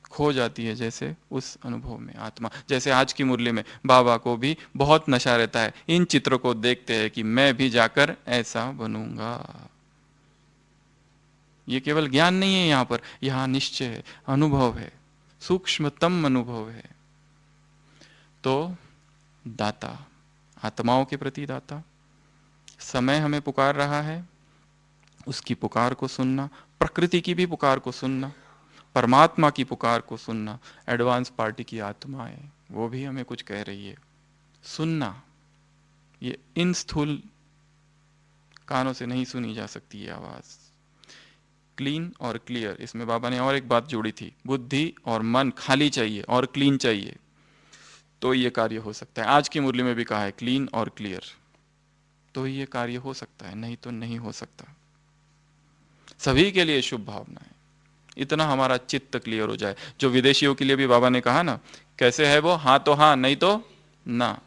खो जाती है, जैसे उस अनुभव में आत्मा, जैसे आज की मुरली में बाबा को भी बहुत नशा रहता है, इन चित्रों को देखते हैं कि मैं भी जाकर ऐसा बनूंगा। ये केवल ज्ञान नहीं है यहाँ पर, यहाँ निश्चय है, अनुभव है, सूक्ष्मतम अनुभव है। तो दाता, आत्माओं के प्रति दाता, समय हमें पुकार रहा है, उसकी पुकार को सुनना, प्रकृति की भी पुकार को सुनना, परमात्मा की पुकार को सुनना, एडवांस पार्टी की आत्माएं वो भी हमें कुछ कह रही है, सुनना। ये इन स्थूल कानों से नहीं सुनी जा सकती है आवाज। क्लीन और क्लियर, इसमें बाबा ने और एक बात जोड़ी थी, बुद्धि और मन खाली चाहिए और क्लीन चाहिए, तो ये कार्य हो सकता है। आज की मुरली में भी कहा है क्लीन और क्लियर, तो ये कार्य हो सकता है, नहीं तो नहीं हो सकता। सभी के लिए शुभ भावनाएं, इतना हमारा चित्त क्लियर हो जाए। जो विदेशियों के लिए भी बाबा ने कहा ना, कैसे है वो, हाँ तो हाँ, नहीं तो ना,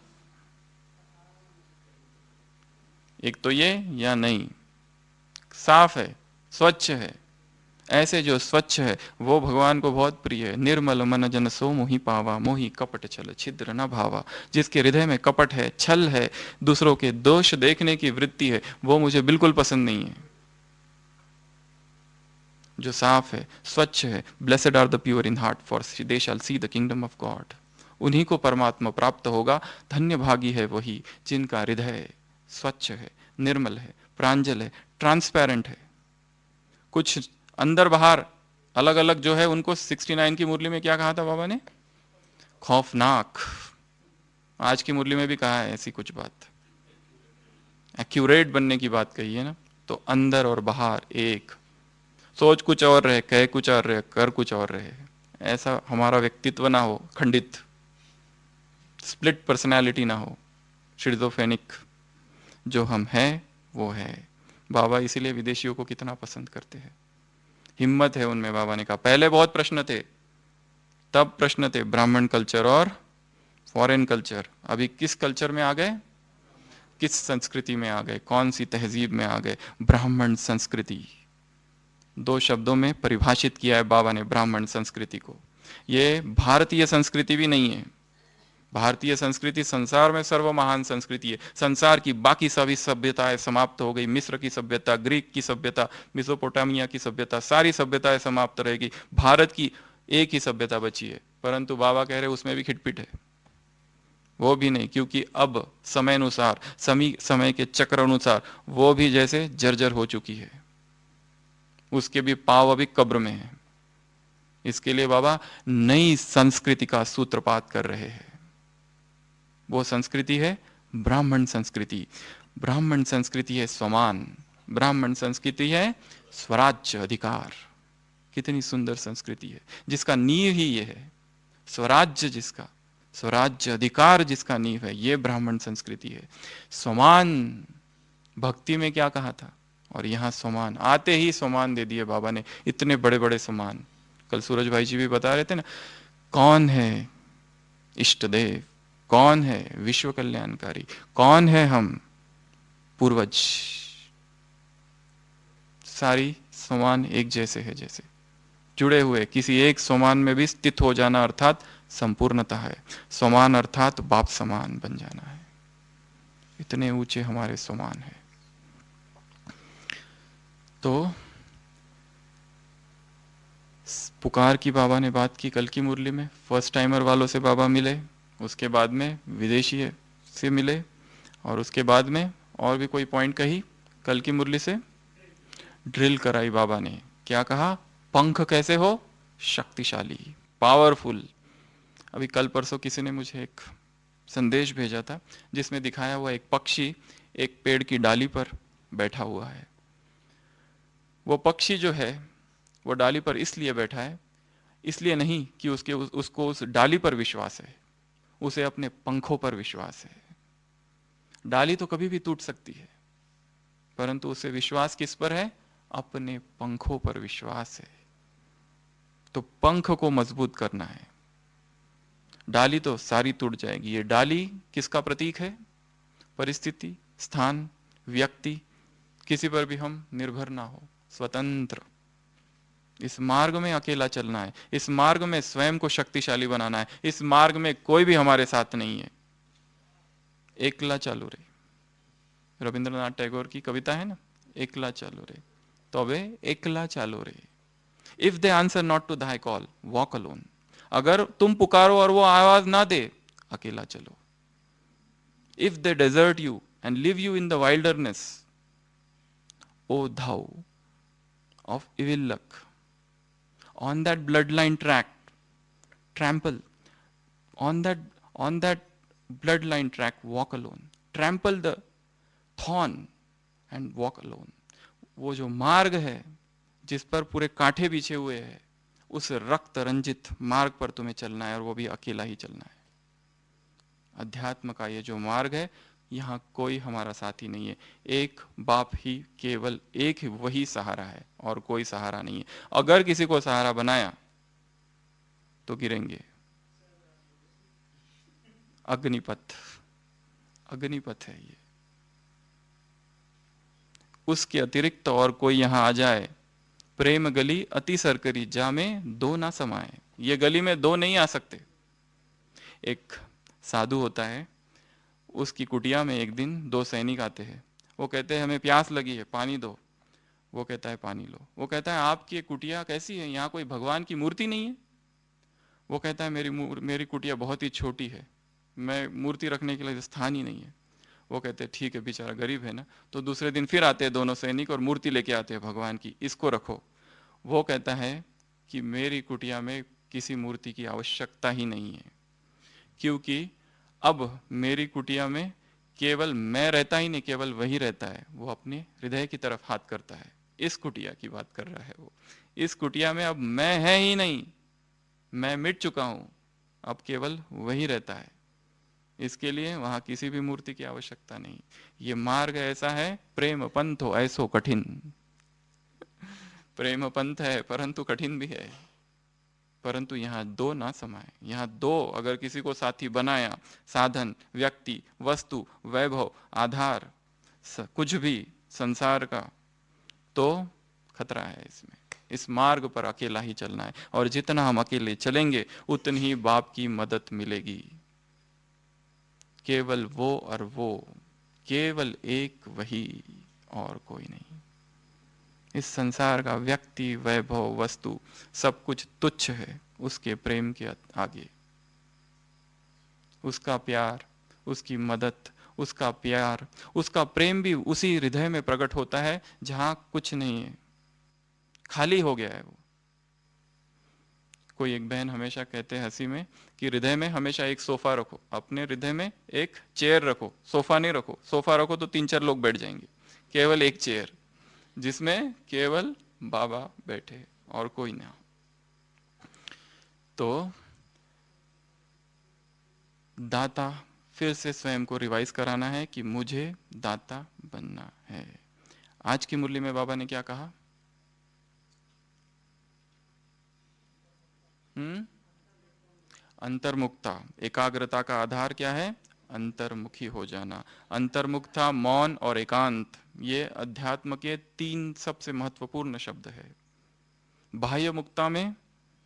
एक तो ये या नहीं, साफ है, स्वच्छ है। ऐसे जो स्वच्छ है वो भगवान को बहुत प्रिय है। निर्मल मन जन सो मोहि पावा, मोहि कपट छल छिद्र न भावा। जिसके हृदय में कपट है, छल है, दूसरों के दोष देखने की वृत्ति है, वो मुझे बिल्कुल पसंद नहीं है। जो साफ है, स्वच्छ है, blessed are the pure in heart for they shall see the kingdom of God, उन्हीं को परमात्मा प्राप्त होगा। धन्य भागी है वही जिनका हृदय स्वच्छ है, निर्मल है, प्रांजल है, ट्रांसपेरेंट है। कुछ अंदर बाहर अलग अलग जो है, उनको 69 की मुरली में क्या कहा था बाबा ने? खौफनाक। आज की मुरली में भी कहा है ऐसी कुछ बात, एक्यूरेट बनने की बात कही है ना। तो अंदर और बाहर एक, सोच कुछ और रहे, कह कुछ और रहे, कर कुछ और रहे। ऐसा हमारा व्यक्तित्व ना हो, खंडित, स्प्लिट पर्सनैलिटी ना हो, शिज़ोफ्रेनिक। जो हम हैं वो है। बाबा इसीलिए विदेशियों को कितना पसंद करते हैं, हिम्मत है उनमें। बाबा ने कहा पहले बहुत प्रश्न थे, तब प्रश्न थे ब्राह्मण कल्चर और फॉरेन कल्चर, अभी किस कल्चर में आ गए, किस संस्कृति में आ गए, कौन सी तहजीब में आ गए, ब्राह्मण संस्कृति। दो शब्दों में परिभाषित किया है बाबा ने ब्राह्मण संस्कृति को। ये भारतीय संस्कृति भी नहीं है। भारतीय संस्कृति संसार में सर्व महान संस्कृति है। संसार की बाकी सभी सभ्यताएं समाप्त हो गई, मिस्र की सभ्यता, ग्रीक की सभ्यता, मिसोपोटामिया की सभ्यता, सारी सभ्यताएं समाप्त रहेगी, भारत की एक ही सभ्यता बची है। परंतु बाबा कह रहे उसमें भी खिटपिट है। वो भी नहीं, क्योंकि अब समय अनुसार, समय के चक्र अनुसार वो भी जैसे जर्जर हो चुकी है, उसके भी पांव अभी कब्र में है। इसके लिए बाबा नई संस्कृति का सूत्रपात कर रहे हैं। वो संस्कृति है ब्राह्मण संस्कृति। ब्राह्मण संस्कृति है स्वमान, ब्राह्मण संस्कृति है स्वराज्य अधिकार। कितनी सुंदर संस्कृति है जिसका नींव ही ये है, स्वराज्य, जिसका स्वराज्य अधिकार जिसका नींव है, ये ब्राह्मण संस्कृति है। स्वमान भक्ति में क्या कहा था, और यहाँ स्वमान, आते ही स्वमान दे दिए बाबा ने, इतने बड़े बड़े स्वमान। कल सूरज भाई जी भी बता रहे थे ना, कौन है इष्ट देव, कौन है विश्व कल्याणकारी, कौन है हम पूर्वज। सारी समान एक जैसे है, जैसे जुड़े हुए, किसी एक समान में भी स्थित हो जाना अर्थात संपूर्णता है। समान अर्थात बाप समान बन जाना है। इतने ऊंचे हमारे समान है। तो पुकार की बाबा ने बात की कल की मुरली में, फर्स्ट टाइमर वालों से बाबा मिले, उसके बाद में विदेशी से मिले, और उसके बाद में और भी कोई पॉइंट कही कल की मुरली से, ड्रिल कराई बाबा ने। क्या कहा, पंख कैसे हो, शक्तिशाली, पावरफुल। अभी कल परसों किसी ने मुझे एक संदेश भेजा था जिसमें दिखाया हुआ एक पक्षी एक पेड़ की डाली पर बैठा हुआ है। वो पक्षी जो है वो डाली पर इसलिए बैठा है, इसलिए नहीं कि उसको उस डाली पर विश्वास है, उसे अपने पंखों पर विश्वास है। डाली तो कभी भी टूट सकती है, परंतु उसे विश्वास किस पर है, अपने पंखों पर विश्वास है। तो पंख को मजबूत करना है। डाली तो सारी टूट जाएगी। ये डाली किसका प्रतीक है, परिस्थिति, स्थान, व्यक्ति, किसी पर भी हम निर्भर ना हो, स्वतंत्र। इस मार्ग में अकेला चलना है, इस मार्ग में स्वयं को शक्तिशाली बनाना है, इस मार्ग में कोई भी हमारे साथ नहीं है। एकला चालू रे, रविंद्रनाथ टैगोर की कविता है ना, एकला चालू रे, तबे एकला चालू रे। If they answer not to thy call walk alone. अगर तुम पुकारो और वो आवाज ना दे, अकेला चलो। If they desert you and leave you in the wilderness, O thou of evil luck, on that bloodline track trample, on that bloodline track walk alone, trample the thorn and walk alone। वो जो मार्ग है जिस पर पूरे कांठे बिछे हुए हैं, उस रक्त रंजित मार्ग पर तुम्हें चलना है, और वो भी अकेला ही चलना है। अध्यात्म का ये जो मार्ग है, यहाँ कोई हमारा साथी नहीं है। एक बाप ही, केवल एक ही वही सहारा है, और कोई सहारा नहीं है। अगर किसी को सहारा बनाया तो गिरेंगे। अग्निपथ, अग्निपथ है ये। उसके अतिरिक्त और कोई यहाँ आ जाए, प्रेम गली अति सरकरी, जा में दो ना समाए। ये गली में दो नहीं आ सकते। एक साधु होता है, उसकी कुटिया में एक दिन दो सैनिक आते हैं। वो कहते हैं हमें प्यास लगी है, पानी दो। वो कहता है पानी लो। वो कहता है आपकी कुटिया कैसी है, यहाँ कोई भगवान की मूर्ति नहीं है। वो कहता है मेरी कुटिया बहुत ही छोटी है, मैं मूर्ति रखने के लिए स्थान ही नहीं है। वो कहते हैं ठीक है, बेचारा गरीब है ना। तो दूसरे दिन फिर आते हैं दोनों सैनिक और मूर्ति लेके आते हैं भगवान की, इसको रखो। वो कहता है कि मेरी कुटिया में किसी मूर्ति की आवश्यकता ही नहीं है, क्योंकि अब मेरी कुटिया में केवल मैं रहता ही नहीं, केवल वही रहता है। वो अपने हृदय की तरफ हाथ करता है, इस कुटिया की बात कर रहा है वो। इस कुटिया में अब मैं है ही नहीं, मैं मिट चुका हूं, अब केवल वही रहता है। इसके लिए वहां किसी भी मूर्ति की आवश्यकता नहीं। ये मार्ग ऐसा है, प्रेम पंथो ऐसो कठिन। प्रेम पंथ है परंतु कठिन भी है। परंतु यहाँ दो ना समाये। यहाँ दो अगर किसी को साथी बनाया, साधन, व्यक्ति, वस्तु, वैभव, आधार, कुछ भी संसार का, तो खतरा है इसमें। इस मार्ग पर अकेला ही चलना है, और जितना हम अकेले चलेंगे उतनी ही बाप की मदद मिलेगी। केवल वो और वो, केवल एक वही, और कोई नहीं। इस संसार का व्यक्ति, वैभव, वस्तु सब कुछ तुच्छ है उसके प्रेम के आगे। उसका प्यार, उसकी मदद, उसका प्यार, उसका प्रेम भी उसी हृदय में प्रकट होता है जहां कुछ नहीं है, खाली हो गया है वो। कोई एक बहन हमेशा कहते हैं हंसी में कि हृदय में हमेशा एक सोफा रखो, अपने हृदय में एक चेयर रखो, सोफा नहीं रखो। सोफा रखो तो 3-4 लोग बैठ जाएंगे, केवल एक चेयर जिसमें केवल बाबा बैठे और कोई ना। तो दाता, फिर से स्वयं को रिवाइज कराना है कि मुझे दाता बनना है। आज की मुरली में बाबा ने क्या कहा? अंतर्मुखता। एकाग्रता का आधार क्या है? अंतर्मुखी हो जाना। अंतर्मुखता, मौन और एकांत, ये अध्यात्म के 3 सबसे महत्वपूर्ण शब्द है। बाह्य मुक्ता में,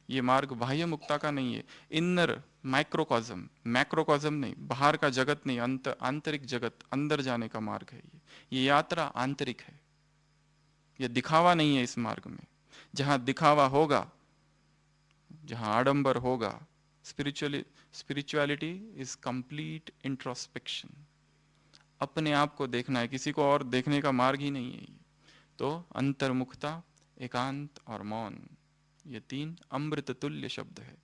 ये मार्ग बाह्य मुक्ता का नहीं है, इनर माइक्रोकॉज्म, मैक्रोकॉज्म नहीं, बाहर का जगत नहीं, आंतरिक जगत, अंदर जाने का मार्ग है ये यात्रा आंतरिक है। ये दिखावा नहीं है इस मार्ग में। जहां दिखावा होगा, जहां आडंबर होगा, स्पिरिचुअलिटी इज कंप्लीट इंट्रोस्पेक्शन। अपने आप को देखना है, किसी को और देखने का मार्ग ही नहीं है ये। तो अंतर्मुखता, एकांत और मौन, ये 3 अमृत तुल्य शब्द है।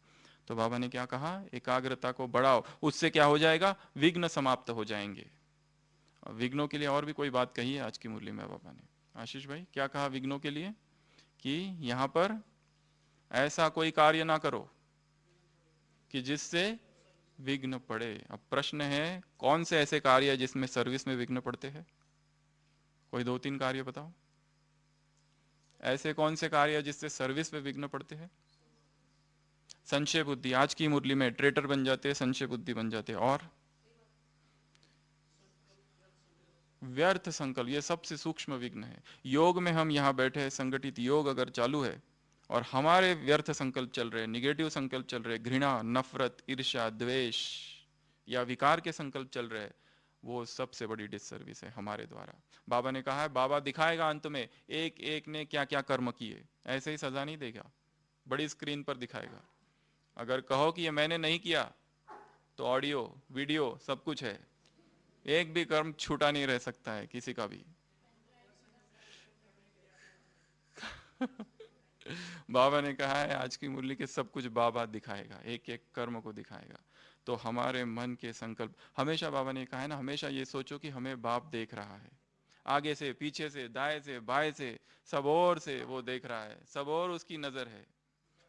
तो बाबा ने क्या कहा? एकाग्रता को बढ़ाओ, उससे क्या हो जाएगा? विघ्न समाप्त हो जाएंगे। विघ्नों के लिए और भी कोई बात कही है आज की मुरली में बाबा ने? आशीष भाई क्या कहा विघ्नों के लिए? कि यहां पर ऐसा कोई कार्य ना करो कि जिससे विघ्न पड़े। अब प्रश्न है, कौन से ऐसे कार्य है जिसमें सर्विस में विघ्न पड़ते हैं? कोई 2-3 कार्य बताओ। ऐसे कौन से कार्य है जिससे सर्विस में विघ्न पड़ते हैं? संशय बुद्धि। आज की मुरली में ट्रेटर बन जाते हैं, संशय बुद्धि बन जाते हैं। और व्यर्थ संकल्प, ये सबसे सूक्ष्म विघ्न है। योग में हम यहाँ बैठे हैं, संगठित योग अगर चालू है और हमारे व्यर्थ संकल्प चल रहे, निगेटिव संकल्प चल रहे, घृणा, नफरत, ईर्ष्या, द्वेष या विकार के संकल्प चल रहे, वो सबसे बड़ी डिससर्विस है हमारे द्वारा। बाबा ने कहा है, बाबा दिखाएगा अंत में एक एक ने क्या क्या कर्म किए। ऐसे ही सजा नहीं देगा, बड़ी स्क्रीन पर दिखाएगा। अगर कहो कि ये मैंने नहीं किया, तो ऑडियो वीडियो सब कुछ है, एक भी कर्म छूटा नहीं रह सकता है किसी का भी। बाबा ने कहा है आज की मुरली के सब कुछ बाबा दिखाएगा, एक एक कर्म को दिखाएगा। तो हमारे मन के संकल्प, हमेशा बाबा ने कहा है ना, हमेशा ये सोचो कि हमें बाप देख रहा है, आगे से, पीछे से, दाएं से, बाएं से, सब ओर से वो देख रहा है, सब ओर उसकी नजर है,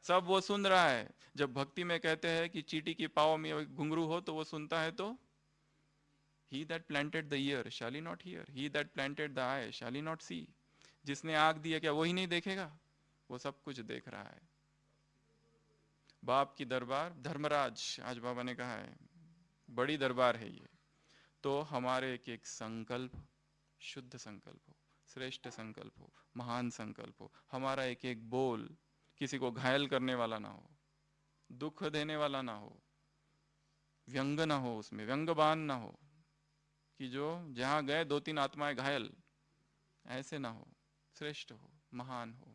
सब वो सुन रहा है। जब भक्ति में कहते हैं कि चींटी की पाँव में घुंघरू हो तो वो सुनता है, तो he that planted the ear shall he not hear, he that planted the eye shall he not see। जिसने आग दी है क्या वही नहीं देखेगा? वो सब कुछ देख रहा है। बाप की दरबार, धर्मराज, आज बाबा ने कहा है बड़ी दरबार है ये। तो हमारे एक एक संकल्प शुद्ध संकल्प हो, श्रेष्ठ संकल्प हो, महान संकल्प हो। हमारा एक एक बोल किसी को घायल करने वाला ना हो, दुख देने वाला ना हो, व्यंग ना हो, उसमें व्यंगबान ना हो कि जो जहां गए 2-3 आत्माएं घायल, ऐसे ना हो, श्रेष्ठ हो, महान हो।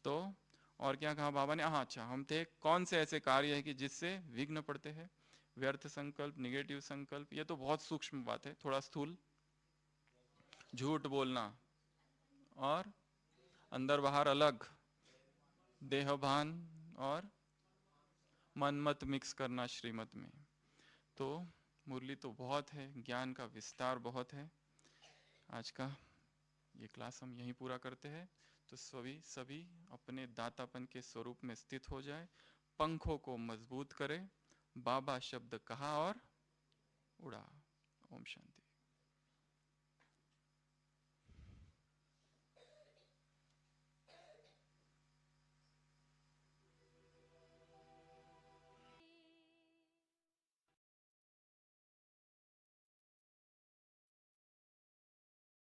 तो और क्या कहा बाबा ने? हाँ अच्छा, हम थे कौन से ऐसे कार्य है कि जिससे विघ्न पड़ते हैं? व्यर्थ संकल्प, निगेटिव संकल्प, ये तो बहुत सूक्ष्म बात है, थोड़ा स्थूल। झूठ बोलना और अंदर बाहर अलग, देहभान और मनमत मिक्स करना श्रीमत में। तो मुरली तो बहुत है, ज्ञान का विस्तार बहुत है। आज का ये क्लास हम यहीं पूरा करते हैं। तो सभी अपने दातापन के स्वरूप में स्थित हो जाए, पंखों को मजबूत करें, बाबा शब्द कहा और उड़ा। ओम शांति।